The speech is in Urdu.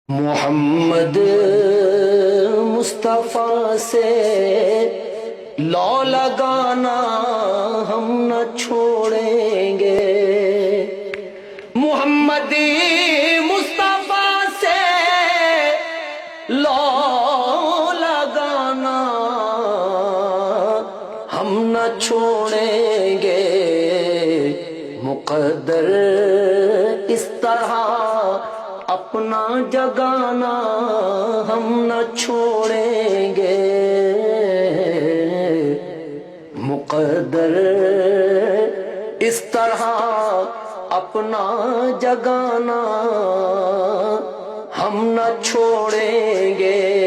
محمد مصطفیٰ سے لو لگانا ہم نہ چھوڑیں گے، محمد مصطفیٰ سے لو لگانا ہم نہ چھوڑیں گے، مقدر اس طرح اپنا جگانا ہم نہ چھوڑیں گے، مقدر اس طرح اپنا جگانا ہم نہ چھوڑیں گے۔